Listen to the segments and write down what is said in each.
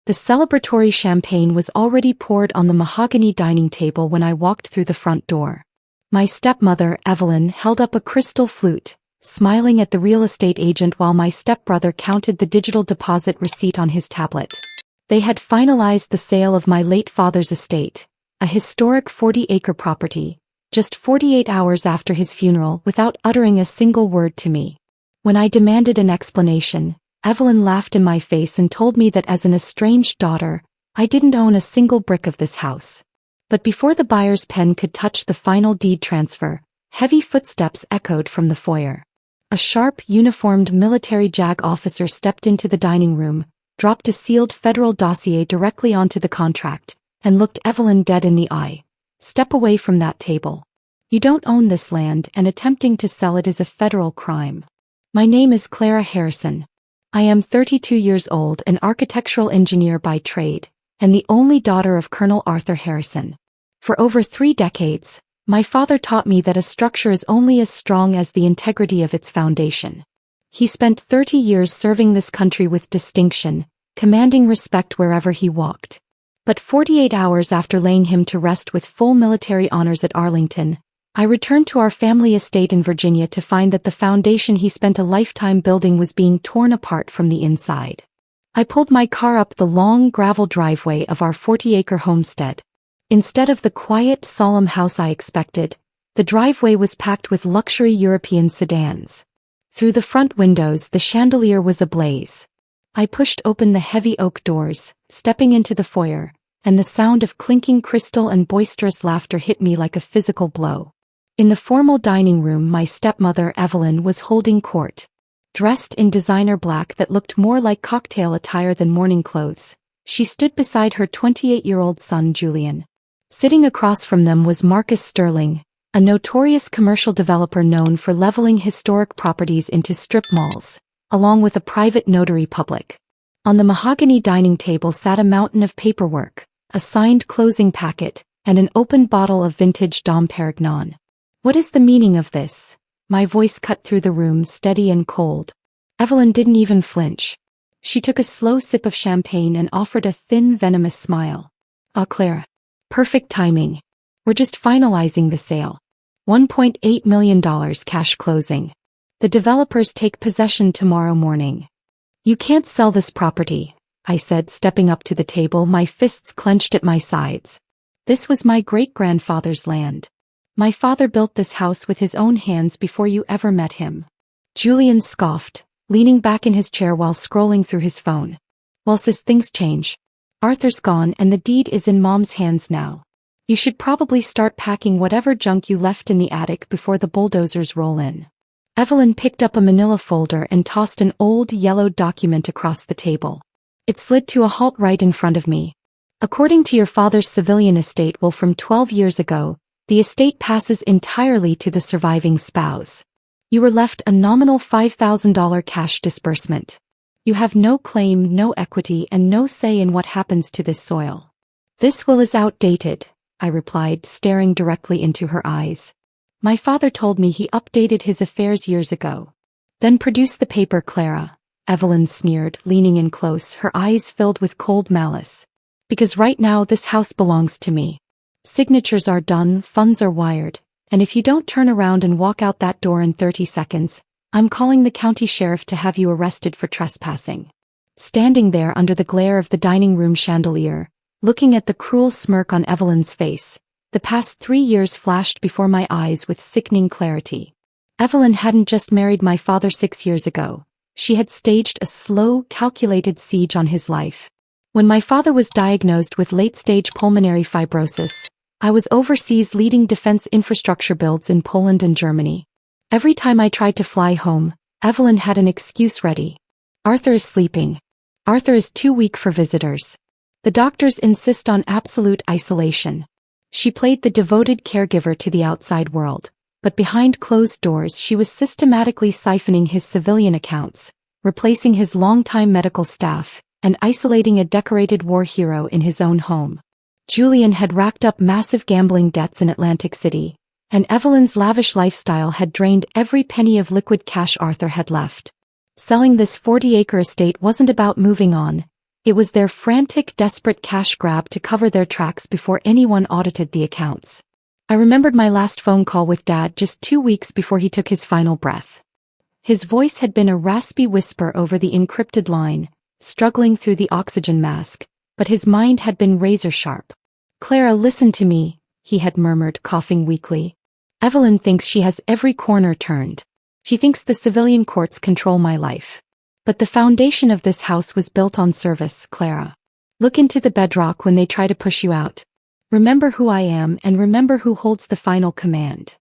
The celebratory champagne was already poured on the mahogany dining table when I walked through the front door. My stepmother, Evelyn, held up a crystal flute, smiling at the real estate agent while my stepbrother counted the digital deposit receipt on his tablet. They had finalized the sale of my late father's estate, a historic 40-acre property, just 48 hours after his funeral without uttering a single word to me. When I demanded an explanation, Evelyn laughed in my face and told me that as an estranged daughter, I didn't own a single brick of this house. But before the buyer's pen could touch the final deed transfer, heavy footsteps echoed from the foyer. A sharp, uniformed military JAG officer stepped into the dining room, dropped a sealed federal dossier directly onto the contract, and looked Evelyn dead in the eye. "Step away from that table. You don't own this land, and attempting to sell it is a federal crime. My name is Clara Harrison. I am 32 years old, an architectural engineer by trade, and the only daughter of Colonel Arthur Harrison. For over 3 decades, my father taught me that a structure is only as strong as the integrity of its foundation. He spent 30 years serving this country with distinction, commanding respect wherever he walked. But 48 hours after laying him to rest with full military honors at Arlington, I returned to our family estate in Virginia to find that the foundation he spent a lifetime building was being torn apart from the inside. I pulled my car up the long gravel driveway of our 40-acre homestead. Instead of the quiet, solemn house I expected, the driveway was packed with luxury European sedans. Through the front windows, the chandelier was ablaze. I pushed open the heavy oak doors, stepping into the foyer, and the sound of clinking crystal and boisterous laughter hit me like a physical blow. In the formal dining room, my stepmother, Evelyn, was holding court. Dressed in designer black that looked more like cocktail attire than morning clothes, she stood beside her 28-year-old son, Julian. Sitting across from them was Marcus Sterling, a notorious commercial developer known for leveling historic properties into strip malls, along with a private notary public. On the mahogany dining table sat a mountain of paperwork, a signed closing packet, and an open bottle of vintage Dom Perignon. "What is the meaning of this?" My voice cut through the room, steady and cold. Evelyn didn't even flinch. She took a slow sip of champagne and offered a thin, venomous smile. "Ah, Clara. Perfect timing. We're just finalizing the sale. $1.8 million cash closing. The developers take possession tomorrow morning." "You can't sell this property," I said, stepping up to the table, my fists clenched at my sides. "This was my great-grandfather's land. My father built this house with his own hands before you ever met him." Julian scoffed, leaning back in his chair while scrolling through his phone. "Well, sis, things change. Arthur's gone and the deed is in Mom's hands now. You should probably start packing whatever junk you left in the attic before the bulldozers roll in." Evelyn picked up a manila folder and tossed an old, yellowed document across the table. It slid to a halt right in front of me. "According to your father's civilian estate will from 12 years ago, the estate passes entirely to the surviving spouse. You were left a nominal $5,000 cash disbursement. You have no claim, no equity, and no say in what happens to this soil." "This will is outdated," I replied, staring directly into her eyes. "My father told me he updated his affairs years ago." "Then produce the paper, Clara," Evelyn sneered, leaning in close, her eyes filled with cold malice. "Because right now this house belongs to me. Signatures are done, funds are wired, and if you don't turn around and walk out that door in 30 seconds, I'm calling the county sheriff to have you arrested for trespassing." Standing there under the glare of the dining room chandelier, looking at the cruel smirk on Evelyn's face, the past 3 years flashed before my eyes with sickening clarity. Evelyn hadn't just married my father 6 years ago. She had staged a slow, calculated siege on his life. When my father was diagnosed with late-stage pulmonary fibrosis, I was overseas leading defense infrastructure builds in Poland and Germany. Every time I tried to fly home, Evelyn had an excuse ready. "Arthur is sleeping. Arthur is too weak for visitors. The doctors insist on absolute isolation." She played the devoted caregiver to the outside world, but behind closed doors she was systematically siphoning his civilian accounts, replacing his longtime medical staff, and isolating a decorated war hero in his own home. Julian had racked up massive gambling debts in Atlantic City, and Evelyn's lavish lifestyle had drained every penny of liquid cash Arthur had left. Selling this 40-acre estate wasn't about moving on, It was their frantic, desperate cash grab to cover their tracks before anyone audited the accounts. I remembered my last phone call with Dad just 2 weeks before he took his final breath. His voice had been a raspy whisper over the encrypted line, struggling through the oxygen mask, but his mind had been razor-sharp. "Clara, listen to me," he had murmured, coughing weakly. "Evelyn thinks she has every corner turned. She thinks the civilian courts control my life. But the foundation of this house was built on service, Clara. Look into the bedrock when they try to push you out. Remember who I am and remember who holds the final command."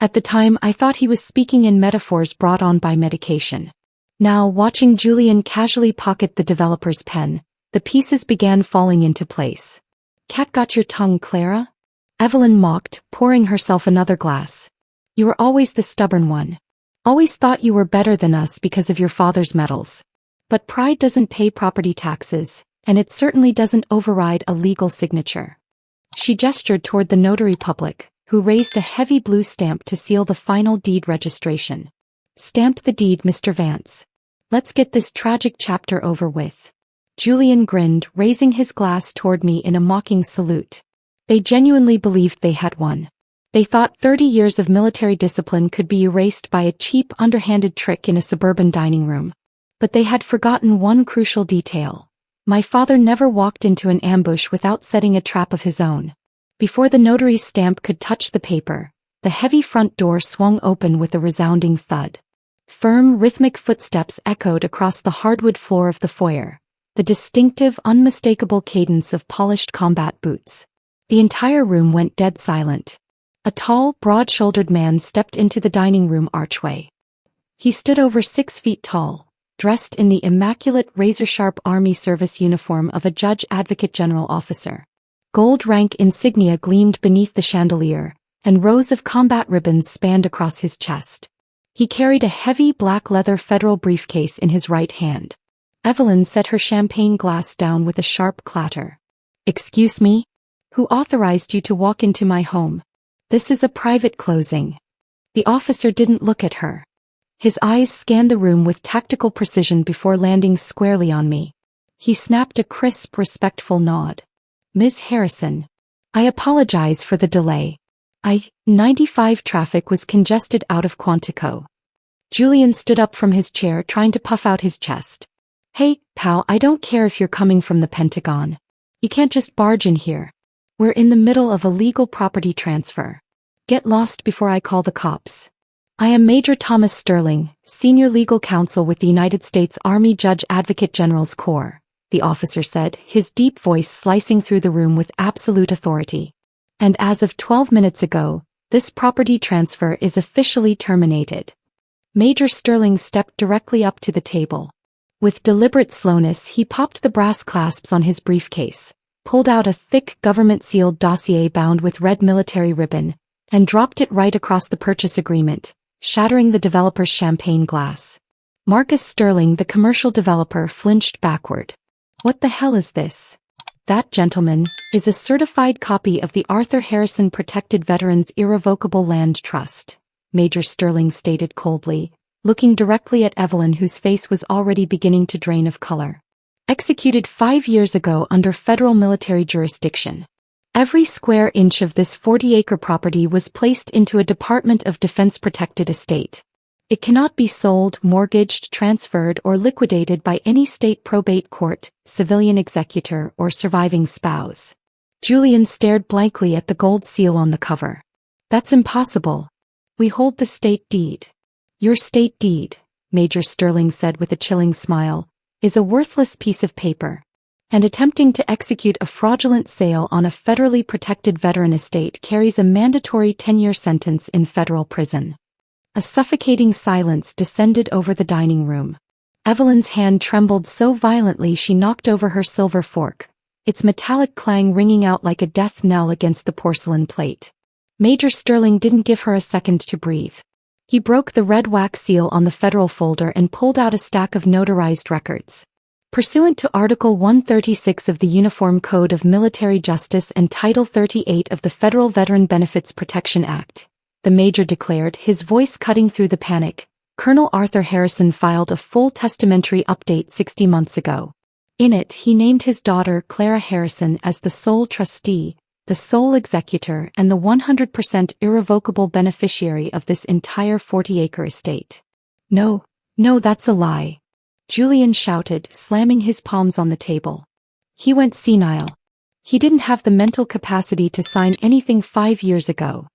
At the time, I thought he was speaking in metaphors brought on by medication. Now, watching Julian casually pocket the developer's pen, the pieces began falling into place. "Cat got your tongue, Clara?" Evelyn mocked, pouring herself another glass. "You were always the stubborn one. Always thought you were better than us because of your father's medals. But pride doesn't pay property taxes, and it certainly doesn't override a legal signature." She gestured toward the notary public, who raised a heavy blue stamp to seal the final deed registration. "Stamp the deed, Mr. Vance. Let's get this tragic chapter over with." Julian grinned, raising his glass toward me in a mocking salute. They genuinely believed they had won. They thought 30 years of military discipline could be erased by a cheap, underhanded trick in a suburban dining room. But they had forgotten one crucial detail. My father never walked into an ambush without setting a trap of his own. Before the notary's stamp could touch the paper, the heavy front door swung open with a resounding thud. Firm, rhythmic footsteps echoed across the hardwood floor of the foyer, the distinctive, unmistakable cadence of polished combat boots. The entire room went dead silent. A tall, broad-shouldered man stepped into the dining room archway. He stood over 6 feet tall, dressed in the immaculate razor-sharp Army service uniform of a Judge Advocate General officer. Gold rank insignia gleamed beneath the chandelier, and rows of combat ribbons spanned across his chest. He carried a heavy black leather federal briefcase in his right hand. Evelyn set her champagne glass down with a sharp clatter. "Excuse me? Who authorized you to walk into my home? This is a private closing." The officer didn't look at her. His eyes scanned the room with tactical precision before landing squarely on me. He snapped a crisp, respectful nod. "Ms. Harrison. I apologize for the delay. 95 traffic was congested out of Quantico." Julian stood up from his chair, trying to puff out his chest. "Hey, pal, I don't care if you're coming from the Pentagon. You can't just barge in here. We're in the middle of a legal property transfer. Get lost before I call the cops." "I am Major Thomas Sterling, Senior Legal Counsel with the United States Army Judge Advocate General's Corps," the officer said, his deep voice slicing through the room with absolute authority. "And as of 12 minutes ago, this property transfer is officially terminated." Major Sterling stepped directly up to the table. With deliberate slowness, he popped the brass clasps on his briefcase, pulled out a thick government-sealed dossier bound with red military ribbon, and dropped it right across the purchase agreement, shattering the developer's champagne glass. Marcus Sterling, the commercial developer, flinched backward. "What the hell is this?" "That, gentleman, is a certified copy of the Arthur Harrison Protected Veterans Irrevocable Land Trust," Major Sterling stated coldly, looking directly at Evelyn, whose face was already beginning to drain of color. "Executed 5 years ago under federal military jurisdiction. Every square inch of this 40-acre property was placed into a Department of Defense protected estate. It cannot be sold, mortgaged, transferred, or liquidated by any state probate court, civilian executor, or surviving spouse." Julian stared blankly at the gold seal on the cover. "That's impossible. We hold the state deed." "Your state deed," Major Sterling said with a chilling smile, "is a worthless piece of paper. And attempting to execute a fraudulent sale on a federally protected veteran estate carries a mandatory 10-year sentence in federal prison." A suffocating silence descended over the dining room. Evelyn's hand trembled so violently she knocked over her silver fork, its metallic clang ringing out like a death knell against the porcelain plate. Major Sterling didn't give her a second to breathe. He broke the red wax seal on the federal folder and pulled out a stack of notarized records. Pursuant to Article 136 of the Uniform Code of Military Justice and Title 38 of the Federal Veteran Benefits Protection Act, the Major declared, his voice cutting through the panic, Colonel Arthur Harrison filed a full testamentary update 60 months ago. In it he named his daughter Clara Harrison as the sole trustee, the sole executor and the 100% irrevocable beneficiary of this entire 40-acre estate. No, that's a lie, Julian shouted, slamming his palms on the table. He went senile. He didn't have the mental capacity to sign anything 5 years ago.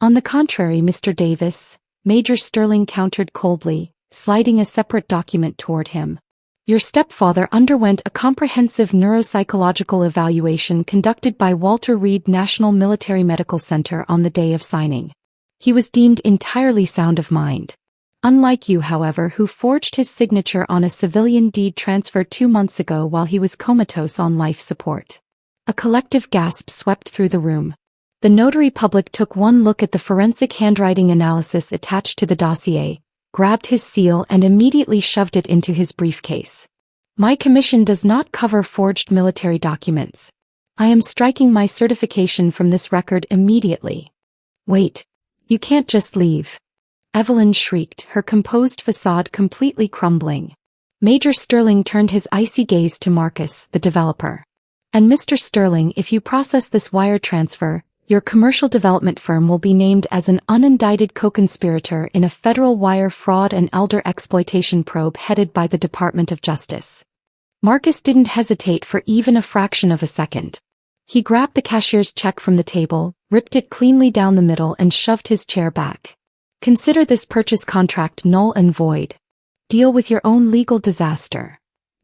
On the contrary, Mr. Davis, Major Sterling countered coldly, sliding a separate document toward him. Your stepfather underwent a comprehensive neuropsychological evaluation conducted by Walter Reed National Military Medical Center on the day of signing. He was deemed entirely sound of mind. Unlike you, however, who forged his signature on a civilian deed transfer 2 months ago while he was comatose on life support. A collective gasp swept through the room. The notary public took one look at the forensic handwriting analysis attached to the dossier, grabbed his seal and immediately shoved it into his briefcase. My commission does not cover forged military documents. I am striking my certification from this record immediately. Wait. You can't just leave. Evelyn shrieked, her composed facade completely crumbling. Major Sterling turned his icy gaze to Marcus, the developer. And Mr. Sterling, if you process this wire transfer, your commercial development firm will be named as an unindicted co-conspirator in a federal wire fraud and elder exploitation probe headed by the Department of Justice. Marcus didn't hesitate for even a fraction of a second. He grabbed the cashier's check from the table, ripped it cleanly down the middle and shoved his chair back. Consider this purchase contract null and void. Deal with your own legal disaster.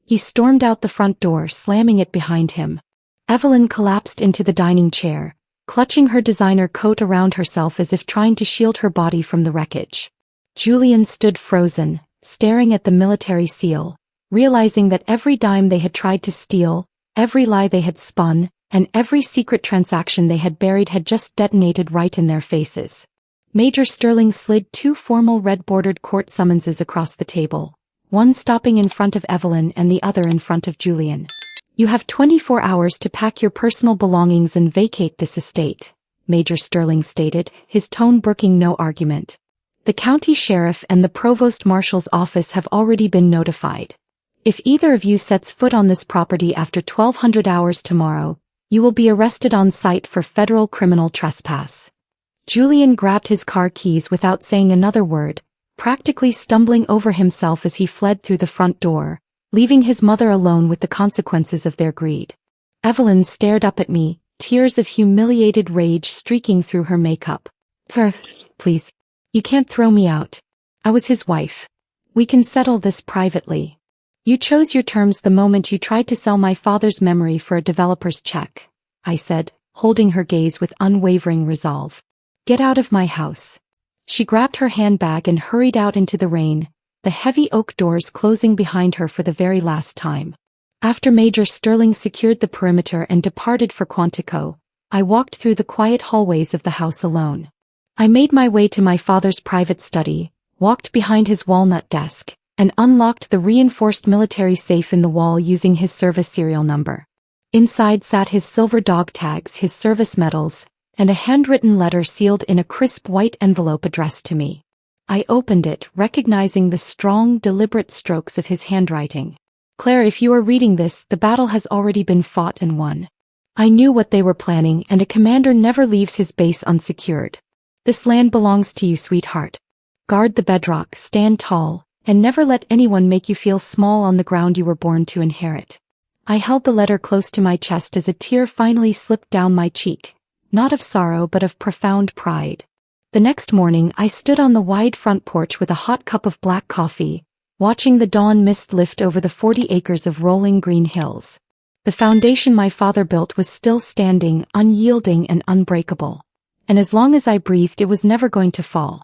He stormed out the front door, slamming it behind him. Evelyn collapsed into the dining chair, clutching her designer coat around herself as if trying to shield her body from the wreckage. Julian stood frozen, staring at the military seal, realizing that every dime they had tried to steal, every lie they had spun, and every secret transaction they had buried had just detonated right in their faces. Major Sterling slid 2 formal red-bordered court summonses across the table, one stopping in front of Evelyn and the other in front of Julian. You have 24 hours to pack your personal belongings and vacate this estate, Major Sterling stated, his tone brooking no argument. The county sheriff and the provost marshal's office have already been notified. If either of you sets foot on this property after 1200 hours tomorrow, you will be arrested on site for federal criminal trespass. Julian grabbed his car keys without saying another word, practically stumbling over himself as he fled through the front door, leaving his mother alone with the consequences of their greed. Evelyn stared up at me, tears of humiliated rage streaking through her makeup. Please. You can't throw me out. I was his wife. We can settle this privately. You chose your terms the moment you tried to sell my father's memory for a developer's check, I said, holding her gaze with unwavering resolve. Get out of my house. She grabbed her handbag and hurried out into the rain, the heavy oak doors closing behind her for the very last time. After Major Sterling secured the perimeter and departed for Quantico, I walked through the quiet hallways of the house alone. I made my way to my father's private study, walked behind his walnut desk, and unlocked the reinforced military safe in the wall using his service serial number. Inside sat his silver dog tags, his service medals, and a handwritten letter sealed in a crisp white envelope addressed to me. I opened it, recognizing the strong, deliberate strokes of his handwriting. Claire, if you are reading this, the battle has already been fought and won. I knew what they were planning, and a commander never leaves his base unsecured. This land belongs to you, sweetheart. Guard the bedrock, stand tall, and never let anyone make you feel small on the ground you were born to inherit. I held the letter close to my chest as a tear finally slipped down my cheek, not of sorrow but of profound pride. The next morning I stood on the wide front porch with a hot cup of black coffee, watching the dawn mist lift over the 40 acres of rolling green hills. The foundation my father built was still standing, unyielding and unbreakable. And as long as I breathed, it was never going to fall.